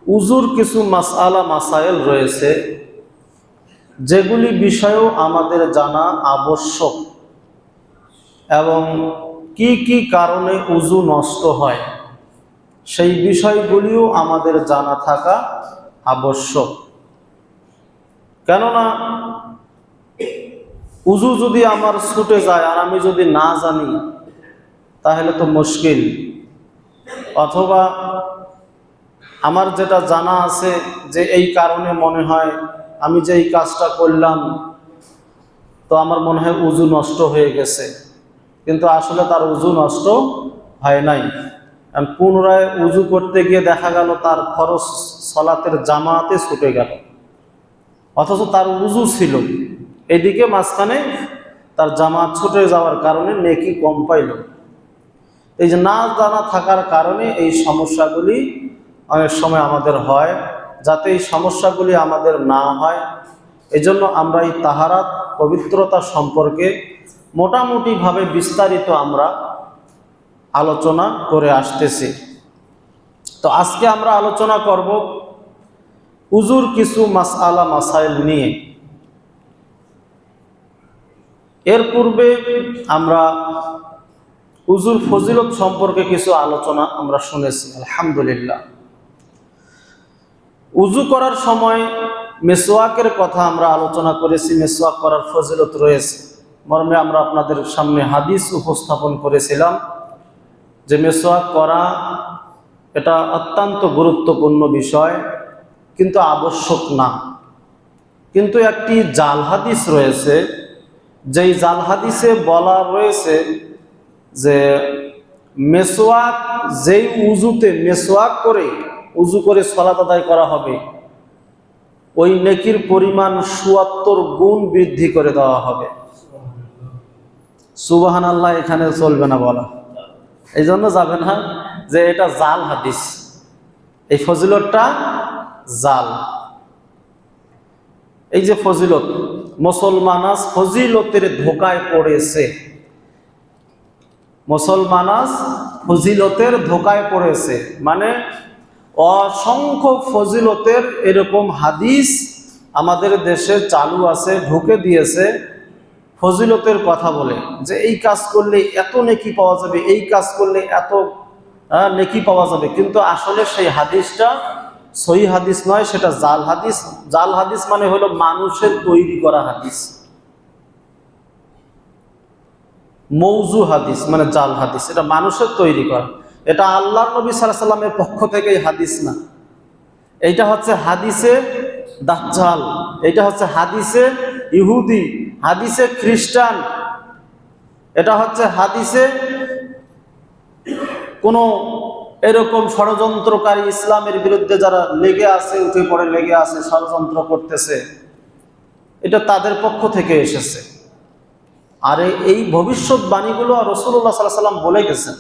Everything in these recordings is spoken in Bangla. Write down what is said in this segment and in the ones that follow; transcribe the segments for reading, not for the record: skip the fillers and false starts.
উজুর কিছু মাসআলা মাসাইল রয়েছে যেগুলি বিষয়েও আমাদের জানা আবশ্যক এবং কি কি কারণে উজু নষ্ট হয় সেই বিষয়গুলিও আমাদের জানা থাকা আবশ্যক। কেননা উজু যদি আমার ছুটে যায় আর আমি যদি না জানি তাহলে তো মুশকিল। অথবা আমার যেটা জানা আছে যে এই কারণে মনে হয় আমি যে এই কাজটা করলাম তো আমার মনে হয় উজু নষ্ট হয়ে গেছে, কিন্তু আসলে তার উজু নষ্ট হয় নাই। পুনরায় উজু করতে গিয়ে দেখা গেল তার ফরজ সালাতের জামাতে ছুটে গেল, অথচ তার উজু ছিল। এদিকে মাঝখানে তার জামাত ছুটে যাওয়ার কারণে নেকি কম পাইল। এই যে না জানা থাকার কারণে এই সমস্যাগুলি অনেক সময় আমাদের হয়। যাতে এই সমস্যাগুলি আমাদের না হয় এজন্য আমরা এই তাহারাত পবিত্রতা সম্পর্কে মোটামুটিভাবে বিস্তারিত আমরা আলোচনা করে আসতেছি। তো আজকে আমরা আলোচনা করব উজুর কিছু মাসআলা মাসাইল নিয়ে। এর পূর্বে আমরা উজুর ফজিলত সম্পর্কে কিছু আলোচনা আমরা শুনেছি, আলহামদুলিল্লাহ। উজু করার সময় মেসওয়াকের কথা আমরা আলোচনা করেছি, মেসওয়াক করার ফজিলত রয়েছে মর্মে আমরা আপনাদের সামনে হাদিস উপস্থাপন করেছিলাম যে মেসওয়াক করা এটা অত্যন্ত গুরুত্বপূর্ণ বিষয়, কিন্তু আবশ্যক না। কিন্তু একটি জাল হাদিস রয়েছে, যেই জাল হাদিসে বলা রয়েছে যে মেসওয়াক যেই উজুতে মেসওয়াক করে উজু করে সালাত আদায় করা হবে ওই নেকির পরিমাণ ৭৪ গুণ বৃদ্ধি করে দেওয়া হবে। সুবহানাল্লাহ এখানে চলবে না বলা, এই জন্য যাবে না যে এটা জাল হাদিস, এই ফজিলতটা জাল। এই যে ফজিলত, মুসলমান আজ ফজিলতের ধোকায় পড়েছে, মুসলমান আজ ফজিলতের ধোকায় পড়েছে। মানে অসংখ্য ফজিলতের এরকম হাদিস আমাদের দেশে চালু আছে, ঢুকে দিয়েছে ফজিলতের কথা বলে যে এই কাজ করলে এত নেকি পাওয়া যাবে, এই কাজ করলে এত নেকি পাওয়া যাবে, কিন্তু আসলে সেই হাদিসটা সহিহ হাদিস নয়, সেটা জাল হাদিস। জাল হাদিস মানে হলো মানুষের তৈরি করা হাদিস। মৌজু হাদিস মানে জাল হাদিস, এটা মানুষের তৈরি করা। এটা আল্লাহর নবী সাল্লাল্লাহু আলাইহি সাল্লামের পক্ষ থেকে এই হাদিস না। এইটা হচ্ছে হাদিসে দাজ্জাল, এটা হচ্ছে হাদিসে ইহুদি, হাদিসে খ্রিস্টান, এটা হচ্ছে হাদিসে কোনো এরকম ষড়যন্ত্রকারী ইসলামের বিরুদ্ধে যারা লেগে আছে, উঠে পড়ে লেগে আছে, ষড়যন্ত্র করতেছে, এটা তাদের পক্ষ থেকে এসেছে। আর এই ভবিষ্যৎবাণীগুলো রাসূলুল্লাহ সাল্লাল্লাহু আলাইহি ওয়াসাল্লাম বলে গেছেন,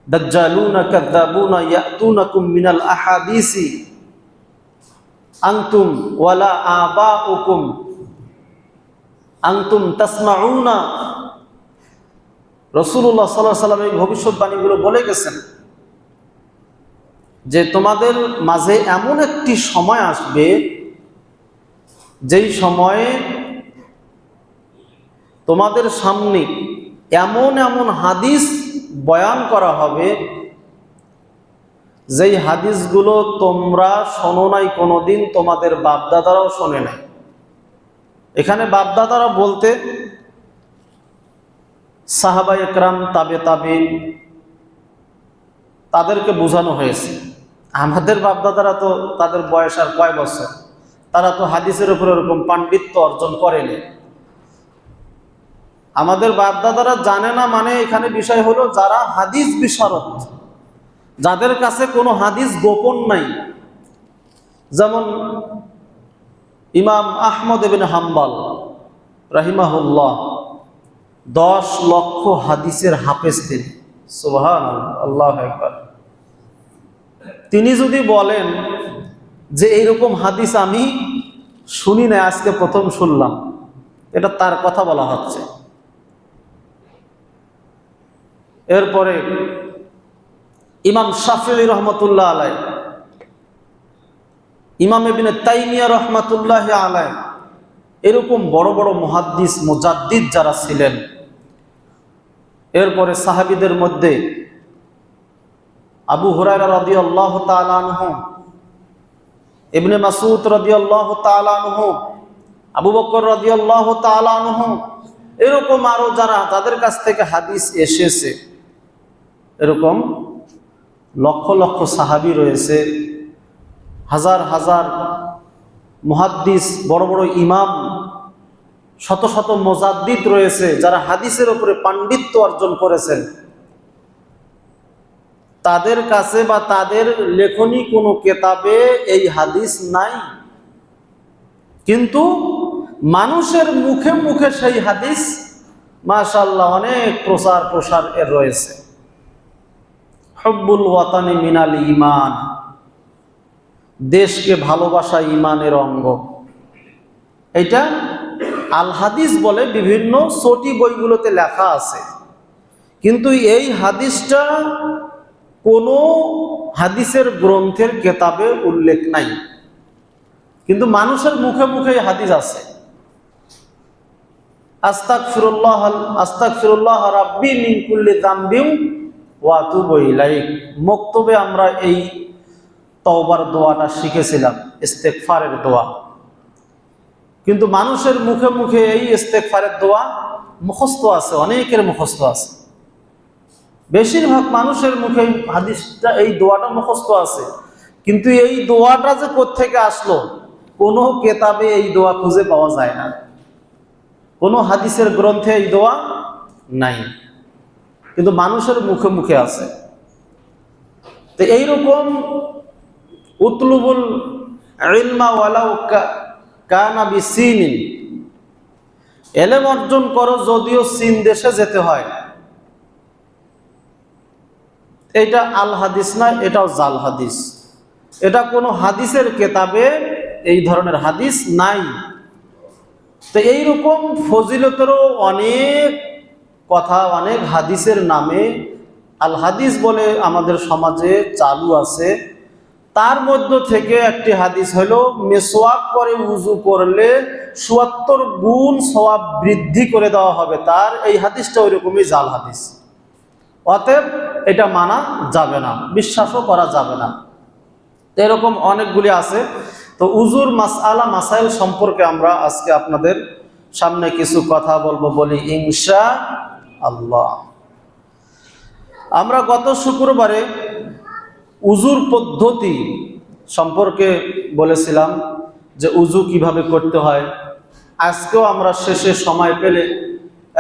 দাজ্জালুনা কাযাবুনা ইয়াতুনাকুম মিনাল আহাদিসি আনতুম ওয়ালা আবাউকুম আনতুম তাসমাউনা। রাসূলুল্লাহ সাল্লাল্লাহু আলাইহি ওয়াসাল্লাম এই ভবিষ্যৎবাণীগুলো বলে গেছেন যে তোমাদের মাঝে এমন একটি সময় আসবে যেই সময়ে তোমাদের সামনে এমন এমন হাদিস বয়ান করা হবে যেই হাদিসগুলো তোমরা শোনো নাই কোনোদিন, তোমাদের বাপদাদারাও শোনে নাই। এখানে বাপদাদারা বলতে সাহাবা একরাম, তাবে তাবিন, তাদেরকে বোঝানো হয়েছে। আমাদের বাপদাদারা তো তাদের বয়স আর কয় বছর, তারা তো হাদিসের উপর এরকম পাণ্ডিত্য অর্জন করেনি। আমাদের বাপদাদারা জানে না, মানে এখানে বিষয় হলো যারা হাদিস বিশারদ, যাদের কাছে কোনো হাদিস গোপন নাই। যেমন ইমাম আহমদ ইবনে হাম্বল রাহিমাহুল্লাহ 10 লক্ষ হাদিসের হাফেজ তিনি। সুবহানাল্লাহ, আল্লাহু আকবার। তিনি যদি বলেন যে এইরকম হাদিস আমি শুনি না, আজকে প্রথম শুনলাম, এটা তার কথা বলা হচ্ছে। এরপরে ইমাম শাফিঈ রহমতুল্লাহ আলাইহি ইমাম ইবনে তাইমিয়া রহমাতুল্লাহি আলাইহি, এরকম বড় বড় মুহাদ্দিস মুজাদ্দিদ যারা ছিলেন। এরপরে সাহাবীদের মধ্যে আবু হুরায়রা রাদিয়াল্লাহু তাআলা আনহু, ইবনে মাসউদ রাদিয়াল্লাহু তাআলা আনহু, আবু বকর রাদিয়াল্লাহু তাআলা আনহু, এরকম আরো যারা তাদের কাছ থেকে হাদিস এসেছে, এরকম লক্ষ লক্ষ সাহাবী রয়েছে, হাজার হাজার মুহাদ্দিস, বড় বড় ইমাম, শত শত মুজাদ্দিদ রয়েছে যারা হাদিসের উপরে পাণ্ডিত্য অর্জন করেছেন। তাদের কাছে বা তাদের লেখনী কোনো কেতাবে এই হাদিস নাই, কিন্তু মানুষের মুখে মুখে সেই হাদিস মাশাআল্লাহ অনেক প্রচার প্রসার এর রয়েছে। হুব্বুল ওয়াতানি মিনাল ঈমান, দেশকে ভালোবাসা ঈমানের অঙ্গ। এটা আল হাদিস বলে বিভিন্ন ছোটি বইগুলোতে লেখা আছে, কিন্তু এই হাদিসটা কোনো হাদিসের গ্রন্থের কেতাবে উল্লেখ নাই, কিন্তু মানুষের মুখে মুখে হাদিস আছে। আস্তাগফিরুল্লাহ রাব্বি মিন কুল্লি যামবিন ওয়া আতুবু ইলাইহি, মক্তবে আমরা এই তওবার দোয়াটা শিখেছিলাম, ইস্তেগফারের দোয়া, কিন্তু মানুষের মুখে মুখে এই ইস্তেগফারের দোয়া মুখস্থ আছে, অনেকের মুখস্থ আছে। বেশিরভাগ মানুষের মুখে হাদিসটা, এই দোয়াটা মুখস্থ আছে, কিন্তু এই দোয়াটা যে কোত্থেকে আসলো কোনো কেতাবে এই দোয়া খুঁজে পাওয়া যায় না, কোনো হাদিসের গ্রন্থে এই দোয়া নাই, কিন্তু মানুষের মুখে মুখে আছে। তো এইরকম উতলুবুল ইলমা ওয়ালাউ কানা বিসিনিন, এলেম অর্জন করো যদিও চীন দেশে যেতে হয়। এটা আল হাদিস না, এটাও জাল হাদিস। এটা কোনো হাদিসের কেতাবে এই ধরনের হাদিস নাই। তো এইরকম ফজিলতেরও অনেক কথা, অনেক হাদিসের নামে আল হাদিস বলে আমাদের সমাজে চালু আছে। তার মধ্য থেকে একটি হাদিস হলো মেসওয়াক করে উযু করলে ৭৪ গুণ সওয়াব বৃদ্ধি করে দেওয়া হবে তার। এই হাদিসটা ওইরকমই জাল হাদিস, অতএব এটা মানা যাবে না, বিশ্বাসও করা যাবে না। এরকম অনেকগুলি আছে। তো উযুর মাসআলা মাসাইল সম্পর্কে আমরা আজকে আপনাদের সামনে কিছু কথা বলবো, বলি ইনশাআল্লাহ। আমরা গত শুক্রবারে উযুর পদ্ধতি সম্পর্কে বলেছিলাম যে উযু কিভাবে করতে হয়। আজকেও আমরা শেষে সময় পেলে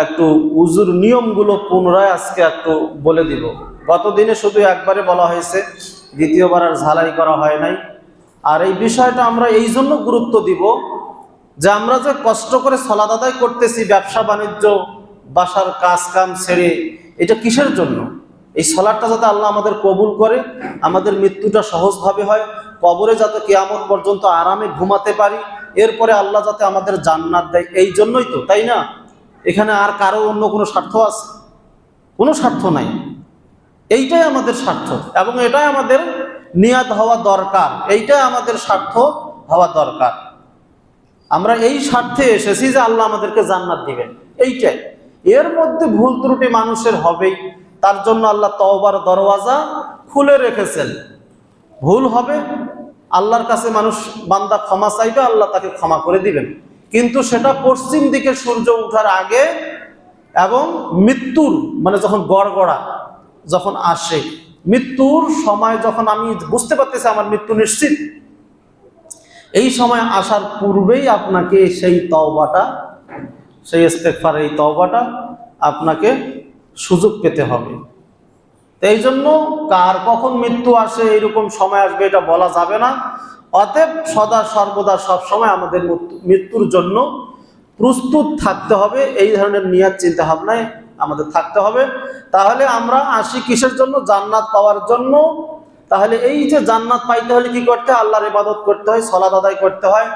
একটু উযুর নিয়মগুলো পুনরায় আজকে একটু বলে দিব। গত দিনে শুধু একবারে বলা হয়েছে, দ্বিতীয়বার আর ঝালাই করা হয় নাই। আর এই বিষয়টা আমরা এই জন্য গুরুত্ব দিব যে আমরা যে কষ্ট করে সালাত আদায় করতেছি, ব্যবসা বাণিজ্য, বাসার কাজ কাম ছেড়ে, এটা কিসের জন্য? এই সালাতটা যাতে আল্লাহ আমাদের কবুল করে, আমাদের মৃত্যুটা সহজভাবে হয়, কবরে যাতে কিয়ামত পর্যন্ত আরামে ঘুমাতে পারি, এরপরে আল্লাহ যাতে আমাদের জান্নাত দেয়, এই জন্যই তো, তাই না? এখানে আর কারো অন্য কোনো স্বার্থ আছে? কোনো স্বার্থ নাই, এইটাই আমাদের স্বার্থ, এবং এটাই আমাদের নিয়াত হওয়া দরকার, এইটাই আমাদের স্বার্থ হওয়া দরকার। আমরা এই স্বার্থে এসেছি যে আল্লাহ আমাদেরকে জান্নাত দিবেন, এইটাই। এর মধ্যে ভুল ত্রুটি মানুষের হবেই, তার জন্য আল্লাহ তওবার দরওয়াজা খুলে রেখেছেন। ভুল হবে, আল্লাহর কাছে মানুষ বান্দা ক্ষমা চাইবে, আল্লাহ তাকে ক্ষমা করে দিবেন, কিন্তু সেটা পশ্চিম দিকে সূর্য ওঠার আগে এবং মৃত্যুর মানে যখন গড়গড়া যখন আসে, মৃত্যুর সময় যখন আমি বুঝতে পারতেছি আমার মৃত্যু নিশ্চিত, এই সময় আসার পূর্বেই আপনাকে সেই তওবাটা, সেই ইস্তেগফার, এই তওবাটা আপনাকে সুযোগ পেতে হবে। তো এই জন্য কার কখন মৃত্যু আসে, এইরকম সময় আসবে এটা বলা যাবে না। অতএব সদা সর্বদা সব সময় আমাদের মৃত্যুর জন্য প্রস্তুত থাকতে হবে, এই ধরনের নিয়ত চিন্তা ভাবনায় আমাদের থাকতে হবে। তাহলে আমরা আসি কিসের জন্য? জান্নাত পাওয়ার জন্য। তাহলে এই যে জান্নাত পাইতে হলে কি করতে হয়? আল্লাহর ইবাদত করতে হয়, সালাত আদায় করতে হয়।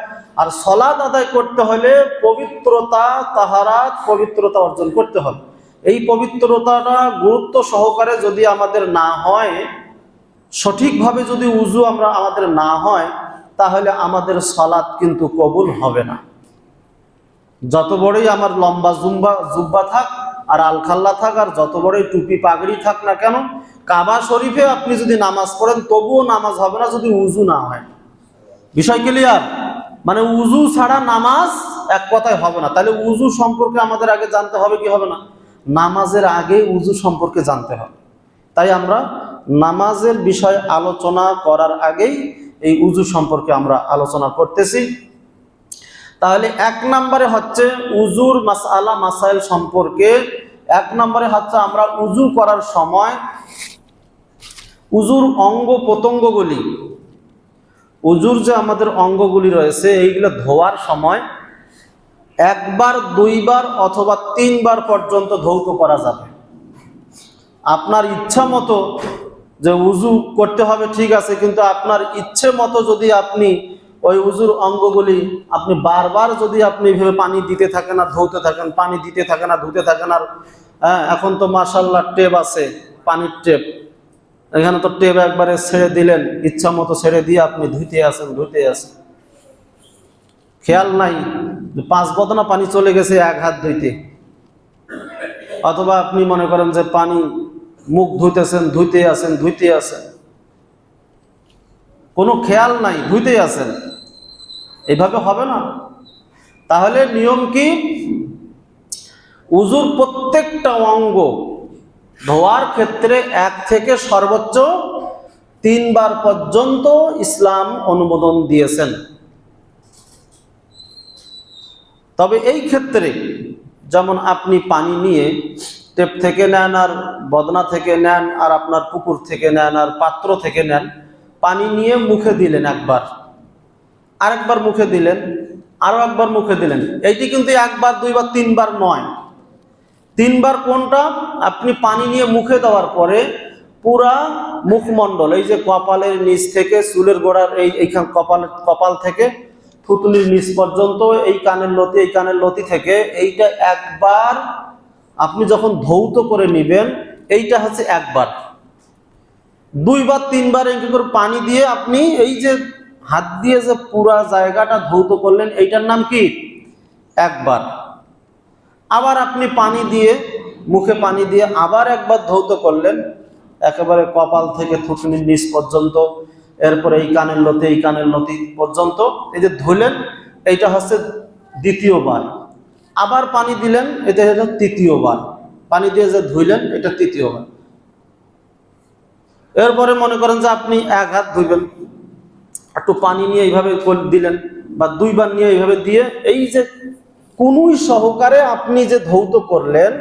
আর সালাত আদায় করতে হলে পবিত্রতা, তাহারাত, পবিত্রতা অর্জন করতে হবে। এই পবিত্রতাটা গুরুত্ব সহকারে যদি আমাদের না হয়, সঠিকভাবে যদি উযু আমাদের না হয়, তাহলে আমাদের সালাত কিন্তু কবুল হবে না। যত বড়ই আমার লম্বা জুব্বা থাক আর আলখাল্লা থাক আর যত বড়ই টুপি পাগড়ি থাক না কেন, কাবা শরীফে আপনি যদি নামাজ পড়েন তবুও নামাজ হবে না যদি উযু না হয়। বিষয় ক্লিয়ার? মানে উযু ছাড়া নামাজ এক কথায় হবে না। তাহলে উযু সম্পর্কে আমাদের আগে জানতে হবে কি হবে না? নামাজের আগে উযু সম্পর্কে জানতে হবে। তাই আমরা নামাজের বিষয় আলোচনা করার আগেই এই উযু সম্পর্কে আমরা আলোচনা করতেছি। তাহলে এক নম্বরে হচ্ছে উযুর মাসআলা মাসাইল সম্পর্কে। এক নম্বরে হচ্ছে আমরা উযু করার সময় উযুর অঙ্গ প্রত্যঙ্গগুলি, উযুর যে আমাদের অঙ্গগুলি রয়েছে এইগুলো ধোয়ার সময় একবার, দুইবার অথবা তিনবার পর্যন্ত ধৌত করা যাবে। আপনার ইচ্ছা মতো যে উযু করতে হবে ঠিক আছে, কিন্তু আপনার ইচ্ছে মতো যদি আপনি ওই উযুর অঙ্গগুলি আপনি বারবার যদি আপনি এইভাবে পানি দিতে থাকেন আর ধুতে থাকেন, পানি দিতে থাকেন আর ধুতে থাকেন, আর এখন তো মাশাআল্লাহ টেপ আছে, পানির টেপ, এখানে তো টেপ একবারে ছেড়ে দিলেন, ইচ্ছা মতো ছেড়ে দিয়ে আপনি ধুতে আছেন, খেয়াল নাই 5 বদনা পানি চলে গেছে এক হাত ধুইতে, অথবা আপনি মনে করেন যে পানি মুখ ধুইতেছেন, ধুইতে আছেন, কোনো খেয়াল নাই, ধুইতে আছেন, এইভাবে হবে না। তাহলে নিয়ম কি? উযুর প্রত্যেকটা অঙ্গ ধোয়ার ক্ষেত্রে 1 থেকে সর্বোচ্চ 3 বার পর্যন্ত ইসলাম অনুমোদন দিয়েছেন। তবে এই ক্ষেত্রে যেমন আপনি পানি নিয়ে টেপ থেকে নেন আর বদনা থেকে নেন আর আপনার পুকুর থেকে নেন আর পাত্র থেকে নেন, পানি নিয়ে মুখে দিলেন একবার, আরেকবার মুখে দিলেন, আরো একবার মুখে দিলেন, এইটি কিন্তু 1 বার 2 বার 3 বার নয়। 3 বার কোনটা? আপনি পানি নিয়ে মুখে দেওয়ার পরে পুরা মুখমণ্ডল, এই যে কপালের নিচ থেকে চুলের গোড়ার এইখান কপাল থেকে থুতনির নিচ পর্যন্ত, এই কানের লতি থেকে এইটা একবার আপনি যখন ধৌত করে নেবেন, এইটা হচ্ছে একবার। 2 বার 3 বার এই করে পানি দিয়ে আপনি এই যে হাত দিয়ে যে পুরা জায়গাটা ধৌত করলেন, এইটার নাম কি? একবার। আবার আপনি পানি দিয়ে মুখে পানি দিয়ে আবার একবার ধৌত করলেন, একেবারে কপাল থেকে থুতনির নিচ পর্যন্ত, এরপরে এই কানের লতি পর্যন্ত এই যে ধুলেন, এইটা হচ্ছে দ্বিতীয়বার। আবার পানি দিলেন, এটা হচ্ছে তৃতীয়বার। পানি দিয়ে যে ধুইলেন, এটা তৃতীয়বার। এরপরে মনে করেন যে আপনি 1 হাত ধুইবেন, একটু পানি নিয়ে এইভাবে দিলেন, বা 2 বার নিয়ে এইভাবে দিয়ে এই যে কুনুই সহকারে আপনি যে ধৌত করলেন,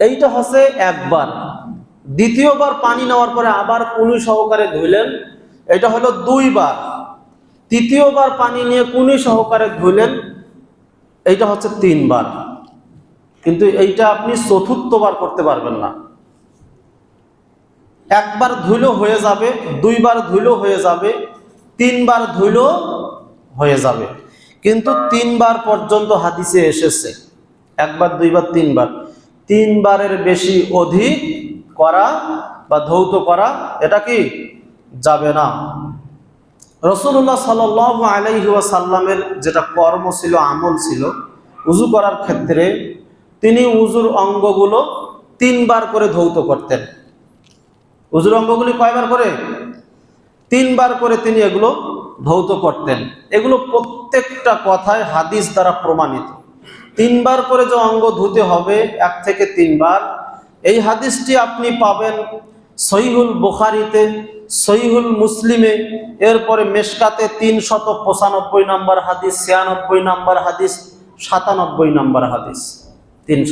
এইটা হচ্ছে একবার। দ্বিতীয়বার পানি নেওয়ার পরে আবার কুনুই সহকারে ধুইলেন, এটা হলো 2 বার। তৃতীয়বার পানি নিয়ে কুনুই সহকারে ধুইলেন, এইটা হচ্ছে 3 বার। কিন্তু এইটা আপনি চতুর্থবার করতে পারবেন না। 1 বার ধুইলেও হয়ে যাবে, 2 বার ধুইলেও হয়ে যাবে, 3 বার ধুইলেও হয়ে যাবে, কিন্তু 3 বার পর্যন্ত হাদিসে এসেছে। 1 বার 2 বার 3 বার, 3 বারের বেশি অধিক করা বা ধৌত করা এটা কি যাবে না। রাসূলুল্লাহ সাল্লাল্লাহু আলাইহি ওয়াসাল্লামের যেটা কর্ম ছিল, আমল ছিল, উযু করার ক্ষেত্রে তিনি উযুর অঙ্গগুলো 3 বার করে ধৌত করতেন। উযুর অঙ্গগুলি কয়বার করে? 3 বার করে তিনি এগুলো ধৌত করতেন। এগুলো প্রত্যেকটা কথায় হাদিস দ্বারা প্রমাণিত। 3 বার করে যে অঙ্গ ধুতে হবে 1 থেকে 3 বার, এই হাদিসটি আপনি পাবেন সহিহুল বুখারীতে, সহিহুল মুসলিমে, এরপরে মেশকাতে 395 নম্বর হাদিস, 96 নম্বর হাদিস, 97 নম্বর হাদিস।